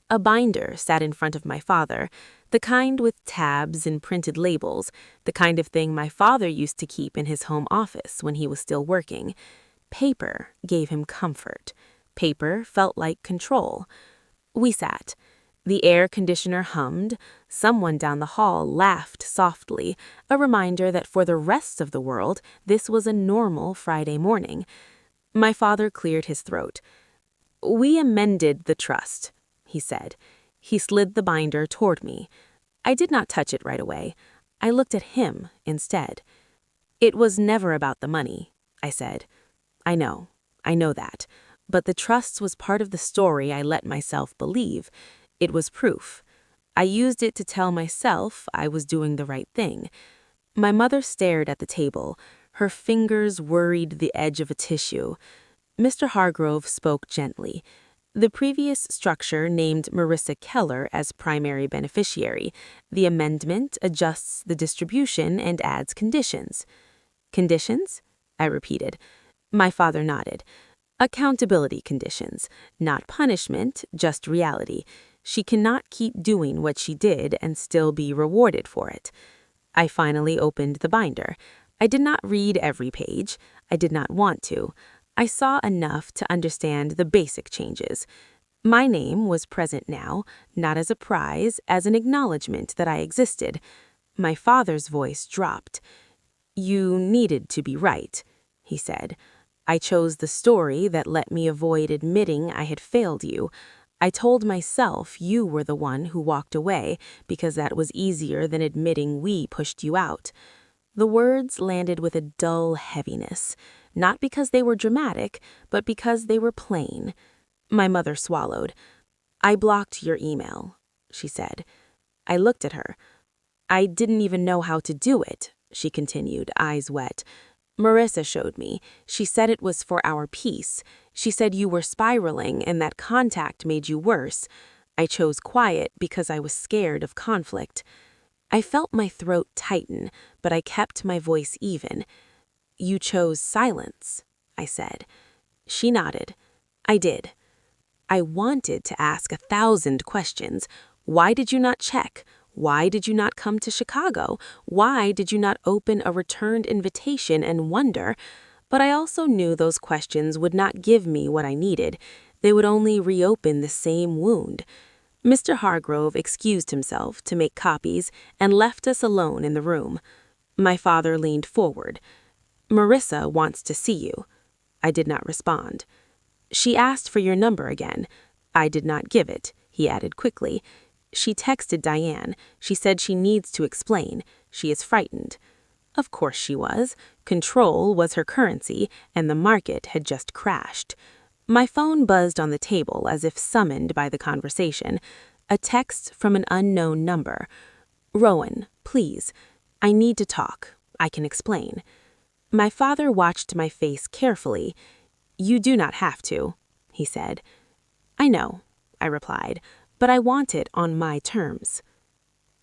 A binder sat in front of my father, the kind with tabs and printed labels, the kind of thing my father used to keep in his home office when he was still working. Paper gave him comfort. Paper felt like control. We sat. The air conditioner hummed. Someone down the hall laughed softly, a reminder that for the rest of the world, this was a normal Friday morning. My father cleared his throat. "We amended the trust," he said. He slid the binder toward me. I did not touch it right away. I looked at him instead. "It was never about the money," I said. I know that. But the trust was part of the story I let myself believe. It was proof. I used it to tell myself I was doing the right thing. My mother stared at the table. Her fingers worried the edge of a tissue. Mr. Hargrove spoke gently. The previous structure named Marissa Keller as primary beneficiary. The amendment adjusts the distribution and adds conditions. Conditions? I repeated. My father nodded. Accountability conditions, not punishment, just reality. She cannot keep doing what she did and still be rewarded for it. I finally opened the binder. I did not read every page. I did not want to. I saw enough to understand the basic changes. My name was present now, not as a prize, as an acknowledgement that I existed. My father's voice dropped. "You needed to be right," he said. "I chose the story that let me avoid admitting I had failed you. I told myself you were the one who walked away because that was easier than admitting we pushed you out." The words landed with a dull heaviness, not because they were dramatic, but because they were plain. My mother swallowed. "I blocked your email," she said. I looked at her. "I didn't even know how to do it," she continued, eyes wet. "Marissa showed me. She said it was for our peace. She said you were spiraling and that contact made you worse. I chose quiet because I was scared of conflict." I felt my throat tighten, but I kept my voice even. "You chose silence," I said. She nodded. I did. I wanted to ask 1,000 questions. Why did you not check? Why did you not come to Chicago? Why did you not open a returned invitation and wonder? But I also knew those questions would not give me what I needed. They would only reopen the same wound. Mr. Hargrove excused himself to make copies and left us alone in the room. My father leaned forward. "Marissa wants to see you." I did not respond. "She asked for your number again." I did not give it, he added quickly. "She texted Diane. She said she needs to explain. She is frightened." Of course she was. Control was her currency, and the market had just crashed. My phone buzzed on the table as if summoned by the conversation. A text from an unknown number. "Rowan, please. I need to talk. I can explain." My father watched my face carefully. "You do not have to," he said. "I know," I replied, "but I want it on my terms."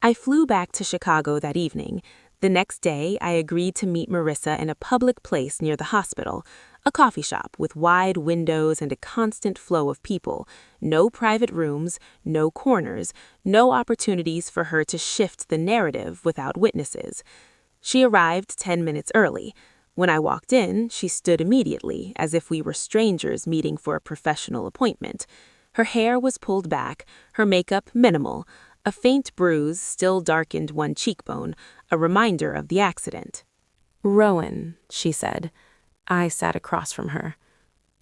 I flew back to Chicago that evening. The next day, I agreed to meet Marissa in a public place near the hospital, a coffee shop with wide windows and a constant flow of people, no private rooms, no corners, no opportunities for her to shift the narrative without witnesses. She arrived 10 minutes early. When I walked in, she stood immediately, as if we were strangers meeting for a professional appointment. Her hair was pulled back, her makeup minimal. A faint bruise still darkened one cheekbone, a reminder of the accident. "Rowan," she said. I sat across from her.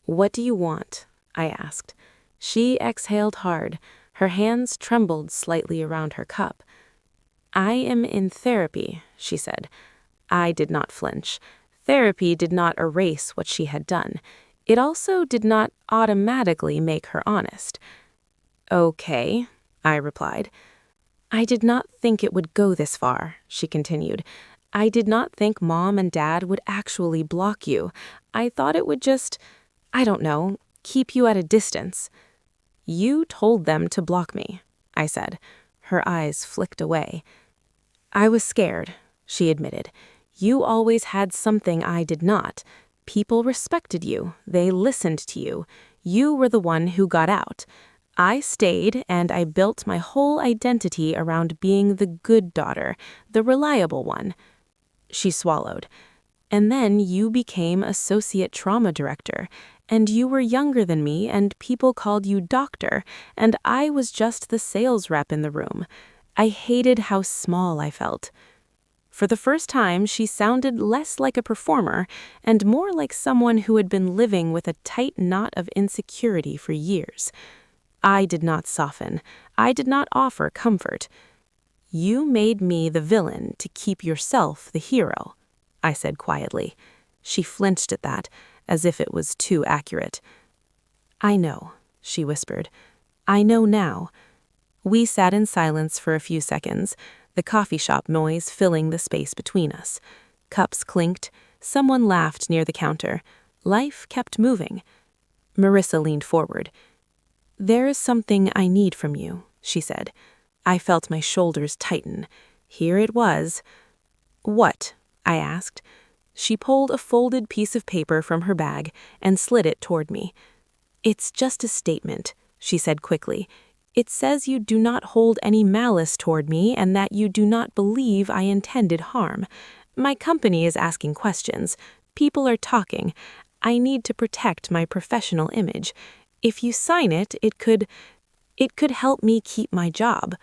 "What do you want?" I asked. She exhaled hard. Her hands trembled slightly around her cup. "I am in therapy," she said. I did not flinch. Therapy did not erase what she had done. It also did not automatically make her honest. "Okay," I replied. "I did not think it would go this far," she continued. "I did not think Mom and Dad would actually block you. I thought it would just, I don't know, keep you at a distance." "You told them to block me," I said. Her eyes flicked away. "I was scared," she admitted. "You always had something I did not. People respected you. They listened to you. You were the one who got out. I stayed, and I built my whole identity around being the good daughter, the reliable one." She swallowed. And then you became associate trauma director, and you were younger than me, and people called you doctor, and I was just the sales rep in the room. I hated how small I felt. For the first time, she sounded less like a performer and more like someone who had been living with a tight knot of insecurity for years. I did not soften. I did not offer comfort. You made me the villain to keep yourself the hero, I said quietly. She flinched at that, as if it was too accurate. I know, she whispered. I know now. We sat in silence for a few seconds, the coffee shop noise filling the space between us. Cups clinked. Someone laughed near the counter. Life kept moving. Marissa leaned forward. There is something I need from you, she said. I felt my shoulders tighten. Here it was. What? I asked. She pulled a folded piece of paper from her bag and slid it toward me. It's just a statement, she said quickly. It says you do not hold any malice toward me and that you do not believe I intended harm. My company is asking questions. People are talking. I need to protect my professional image. If you sign it, it could help me keep my job.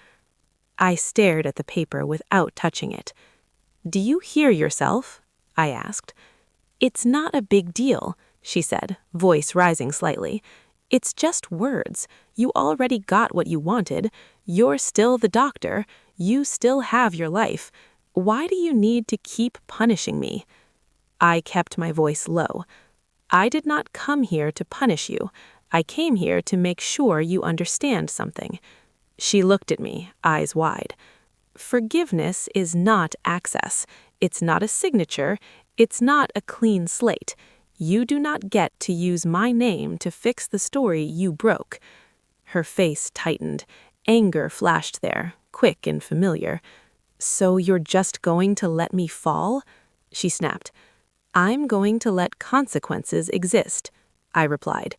I stared at the paper without touching it. Do you hear yourself? I asked. It's not a big deal, she said, voice rising slightly. It's just words. You already got what you wanted. You're still the doctor. You still have your life. Why do you need to keep punishing me? I kept my voice low. I did not come here to punish you. I came here to make sure you understand something. She looked at me, eyes wide. Forgiveness is not access. It's not a signature. It's not a clean slate. You do not get to use my name to fix the story you broke. Her face tightened. Anger flashed there, quick and familiar. So you're just going to let me fall? She snapped. I'm going to let consequences exist, I replied.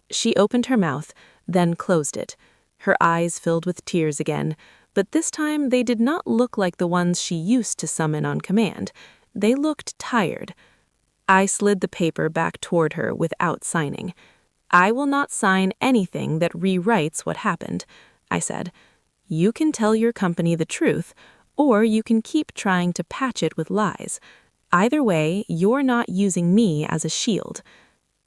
She opened her mouth, then closed it. Her eyes filled with tears again, but this time they did not look like the ones she used to summon on command. They looked tired. I slid the paper back toward her without signing. I will not sign anything that rewrites what happened, I said. You can tell your company the truth, or you can keep trying to patch it with lies. Either way, you're not using me as a shield.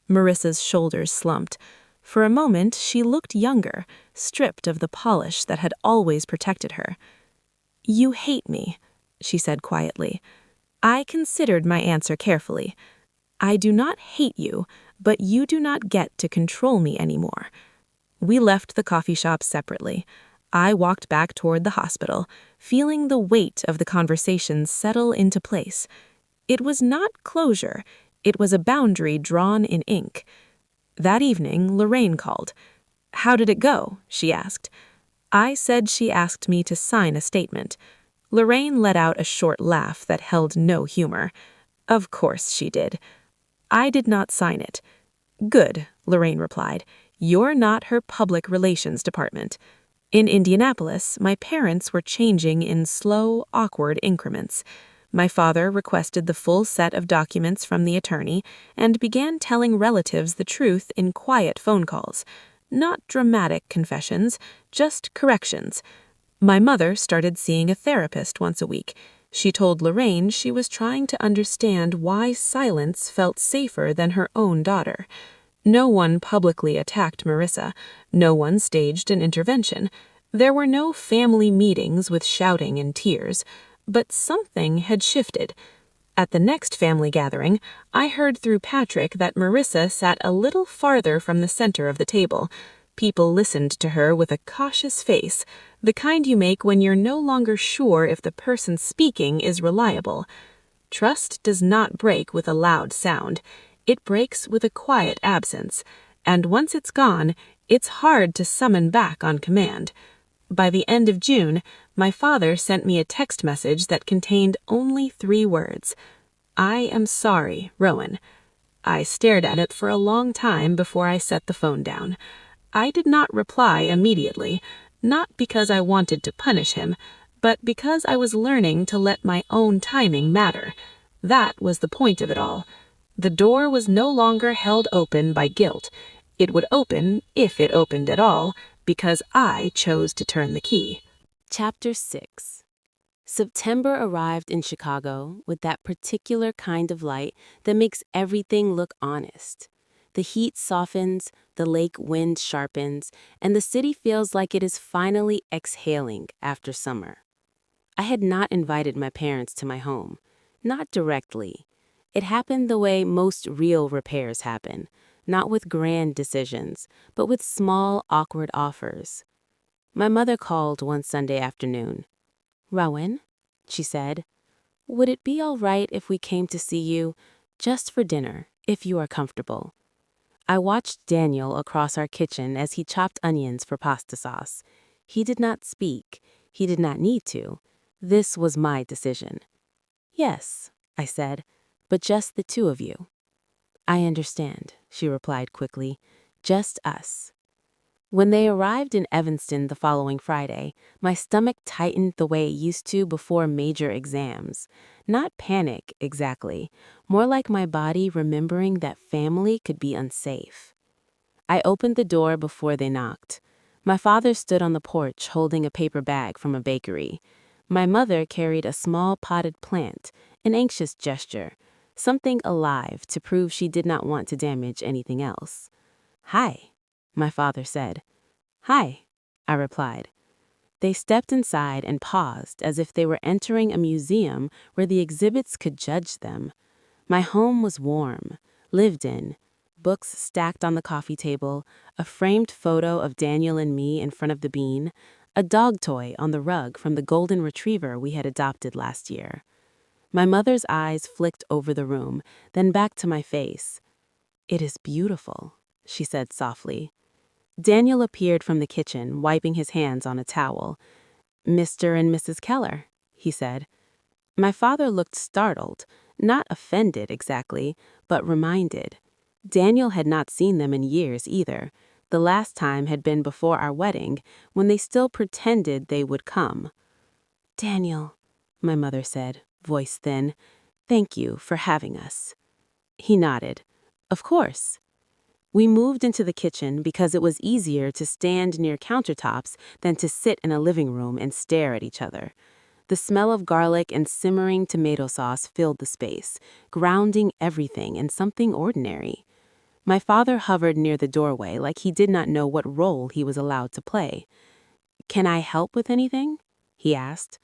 Marissa's shoulders slumped. For a moment, she looked younger, stripped of the polish that had always protected her. You hate me, she said quietly. I considered my answer carefully. I do not hate you, but you do not get to control me anymore. We left the coffee shop separately. I walked back toward the hospital, feeling the weight of the conversation settle into place. It was not closure. It was a boundary drawn in ink. That evening, Lorraine called. How did it go? She asked. I said she asked me to sign a statement. Lorraine let out a short laugh that held no humor. Of course she did. I did not sign it. Good, Lorraine replied. You're not her public relations department. In Indianapolis, my parents were changing in slow, awkward increments. My father requested the full set of documents from the attorney and began telling relatives the truth in quiet phone calls. Not dramatic confessions, just corrections. My mother started seeing a therapist once a week. She told Lorraine she was trying to understand why silence felt safer than her own daughter. No one publicly attacked Marissa. No one staged an intervention. There were no family meetings with shouting and tears. But something had shifted. At the next family gathering, I heard through Patrick that Marissa sat a little farther from the center of the table. People listened to her with a cautious face, the kind you make when you're no longer sure if the person speaking is reliable. Trust does not break with a loud sound. It breaks with a quiet absence, and once it's gone, it's hard to summon back on command. By the end of June, my father sent me a text message that contained only 3 words. I am sorry, Rowan. I stared at it for a long time before I set the phone down. I did not reply immediately, not because I wanted to punish him, but because I was learning to let my own timing matter. That was the point of it all. The door was no longer held open by guilt. It would open, if it opened at all, because I chose to turn the key. Chapter 6. September arrived in Chicago with that particular kind of light that makes everything look honest. The heat softens, the lake wind sharpens, and the city feels like it is finally exhaling after summer. I had not invited my parents to my home. Not directly. It happened the way most real repairs happen, not with grand decisions, but with small, awkward offers. My mother called one Sunday afternoon. "Rowan," she said, "would it be all right if we came to see you, just for dinner, if you are comfortable?" I watched Daniel across our kitchen as he chopped onions for pasta sauce. He did not speak. He did not need to. This was my decision. "Yes," I said, "but just the two of you." "I understand," she replied quickly. "Just us." When they arrived in Evanston the following Friday, my stomach tightened the way it used to before major exams. Not panic, exactly, more like my body remembering that family could be unsafe. I opened the door before they knocked. My father stood on the porch holding a paper bag from a bakery. My mother carried a small potted plant, an anxious gesture, something alive to prove she did not want to damage anything else. "Hi," my father said. "Hi," I replied. They stepped inside and paused as if they were entering a museum where the exhibits could judge them. My home was warm, lived in, books stacked on the coffee table, a framed photo of Daniel and me in front of the bean, a dog toy on the rug from the golden retriever we had adopted last year. My mother's eyes flicked over the room, then back to my face. "It is beautiful," she said softly. Daniel appeared from the kitchen, wiping his hands on a towel. "Mr. and Mrs. Keller," he said. My father looked startled, not offended exactly, but reminded. Daniel had not seen them in years either. The last time had been before our wedding, when they still pretended they would come. "Daniel," my mother said, voice thin, "thank you for having us." He nodded. "Of course." We moved into the kitchen because it was easier to stand near countertops than to sit in a living room and stare at each other. The smell of garlic and simmering tomato sauce filled the space, grounding everything in something ordinary. My father hovered near the doorway like he did not know what role he was allowed to play. "Can I help with anything?" he asked.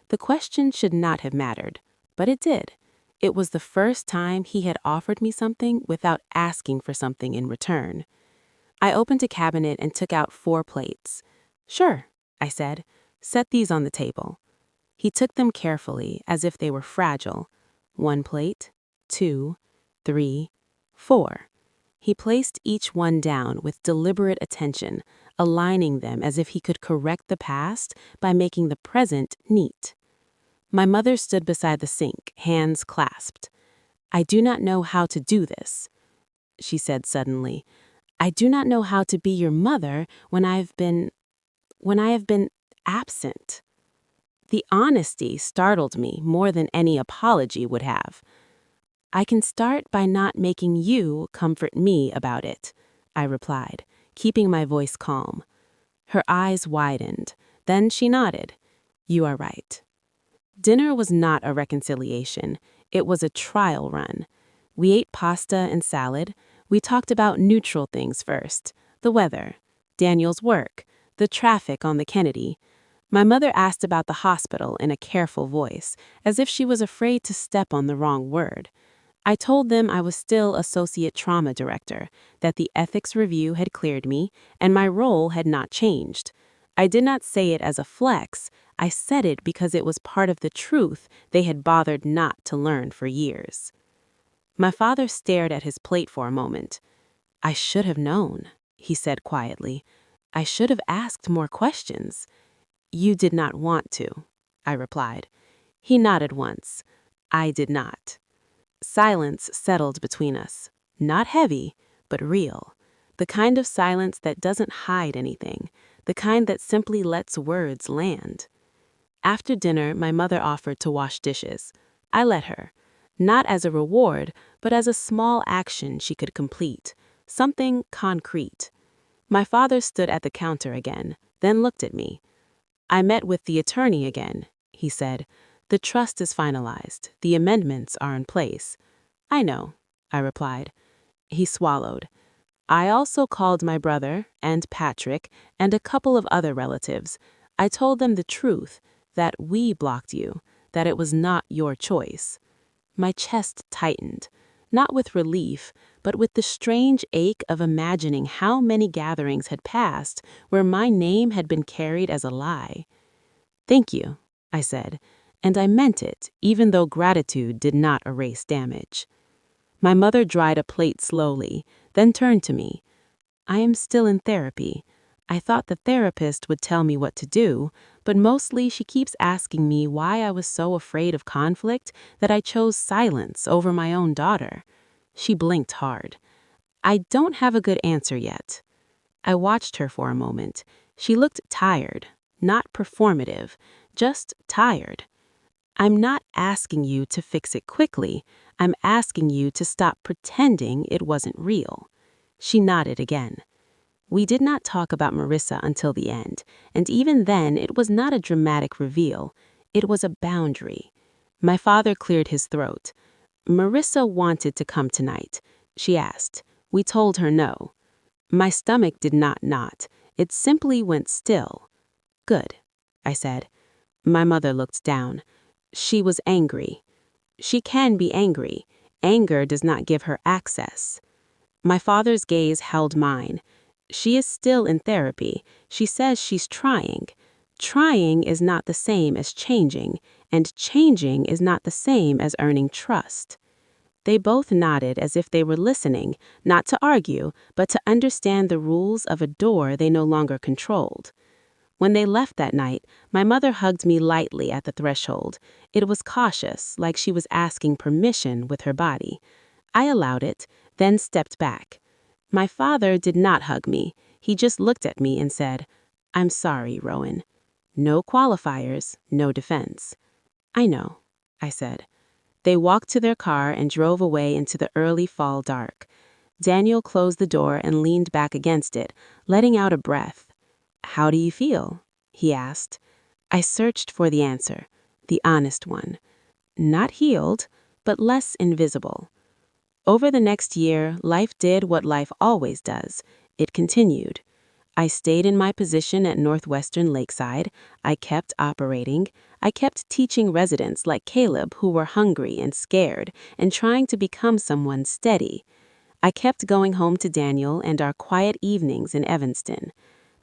The question should not have mattered, but it did. It was the first time he had offered me something without asking for something in return. I opened a cabinet and took out 4 plates. "Sure," I said. "Set these on the table." He took them carefully, as if they were fragile. 1 plate, 2, 3, 4. He placed each one down with deliberate attention, aligning them as if he could correct the past by making the present neat. My mother stood beside the sink, hands clasped. "I do not know how to do this," she said suddenly. "I do not know how to be your mother when I have been absent." The honesty startled me more than any apology would have. "I can start by not making you comfort me about it," I replied, keeping my voice calm. Her eyes widened. Then she nodded. "You are right." Dinner was not a reconciliation. It was a trial run. We ate pasta and salad. We talked about neutral things first. The weather, Daniel's work, the traffic on the Kennedy. My mother asked about the hospital in a careful voice, as if she was afraid to step on the wrong word. I told them I was still associate trauma director, that the ethics review had cleared me, and my role had not changed. I did not say it as a flex. I said it because it was part of the truth they had bothered not to learn for years. My father stared at his plate for a moment. "I should have known," he said quietly. "I should have asked more questions." "You did not want to," I replied. He nodded once. I did not. Silence settled between us. Not heavy, but real. The kind of silence that doesn't hide anything. The kind that simply lets words land. After dinner, my mother offered to wash dishes. I let her. not as a reward, but as a small action she could complete, something concrete. My father stood at the counter again, then looked at me. "I met with the attorney again," he said. "The trust is finalized. The amendments are in place." "I know," I replied. He swallowed. "I also called my brother and Patrick and a couple of other relatives. I told them the truth, that we blocked you, that it was not your choice." My chest tightened, not with relief, but with the strange ache of imagining how many gatherings had passed where my name had been carried as a lie. "Thank you," I said, and I meant it, even though gratitude did not erase damage. My mother dried a plate slowly, then turned to me. "I am still in therapy. I thought the therapist would tell me what to do, but mostly she keeps asking me why I was so afraid of conflict that I chose silence over my own daughter." She blinked hard. "I don't have a good answer yet." I watched her for a moment. She looked tired, not performative, just tired. "I'm not asking you to fix it quickly. I'm asking you to stop pretending it wasn't real." She nodded again. We did not talk about Marissa until the end, and even then it was not a dramatic reveal. It was a boundary. My father cleared his throat. "Marissa wanted to come tonight," she asked. "We told her no." My stomach did not knot. It simply went still. "Good," I said. My mother looked down. "She was angry." "She can be angry. Anger does not give her access." My father's gaze held mine. "She is still in therapy. She says she's trying. Trying is not the same as changing, and changing is not the same as earning trust." They both nodded as if they were listening, not to argue, but to understand the rules of a door they no longer controlled. When they left that night, my mother hugged me lightly at the threshold. It was cautious, like she was asking permission with her body. I allowed it, then stepped back. My father did not hug me. He just looked at me and said, "I'm sorry, Rowan." No qualifiers, no defense. "I know," I said. They walked to their car and drove away into the early fall dark. Daniel closed the door and leaned back against it, letting out a breath. "How do you feel?" he asked. I searched for the answer, the honest one. Not healed, but less invisible. Over the next year, life did what life always does. It continued. I stayed in my position at Northwestern Lakeside. I kept operating. I kept teaching residents like Caleb who were hungry and scared and trying to become someone steady. I kept going home to Daniel and our quiet evenings in Evanston.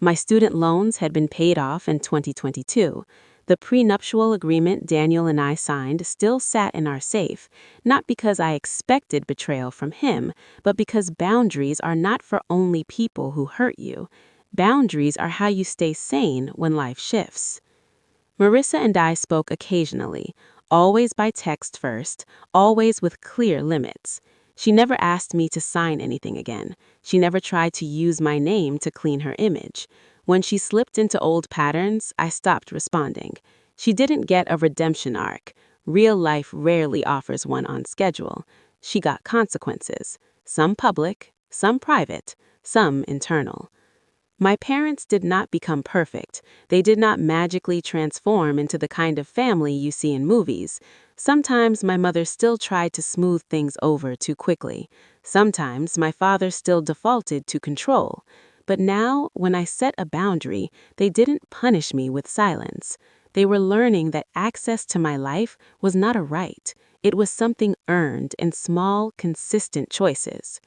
My student loans had been paid off in 2022. The prenuptial agreement Daniel and I signed still sat in our safe, not because I expected betrayal from him, but because boundaries are not for only people who hurt you. Boundaries are how you stay sane when life shifts. Marissa and I spoke occasionally, always by text first, always with clear limits. She never asked me to sign anything again. She never tried to use my name to clean her image. When she slipped into old patterns, I stopped responding. She didn't get a redemption arc. Real life rarely offers one on schedule. She got consequences, some public, some private, some internal. My parents did not become perfect. They did not magically transform into the kind of family you see in movies. Sometimes my mother still tried to smooth things over too quickly. Sometimes my father still defaulted to control. But now, when I set a boundary, they didn't punish me with silence. They were learning that access to my life was not a right. It was something earned in small, consistent choices.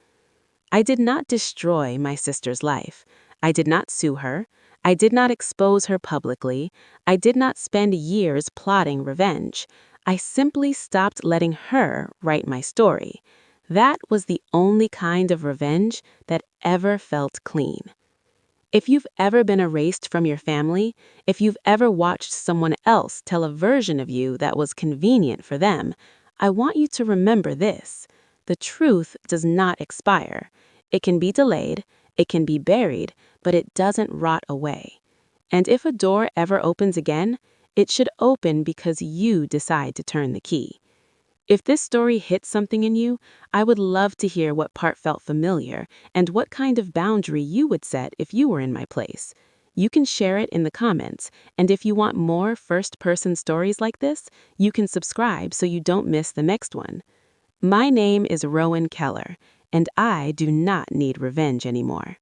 I did not destroy my sister's life. I did not sue her. I did not expose her publicly. I did not spend years plotting revenge. I simply stopped letting her write my story. That was the only kind of revenge that ever felt clean. If you've ever been erased from your family, if you've ever watched someone else tell a version of you that was convenient for them, I want you to remember this. The truth does not expire. It can be delayed, it can be buried, but it doesn't rot away. And if a door ever opens again, it should open because you decide to turn the key. If this story hit something in you, I would love to hear what part felt familiar and what kind of boundary you would set if you were in my place. You can share it in the comments, and if you want more first-person stories like this, you can subscribe so you don't miss the next one. My name is Rowan Keller, and I do not need revenge anymore.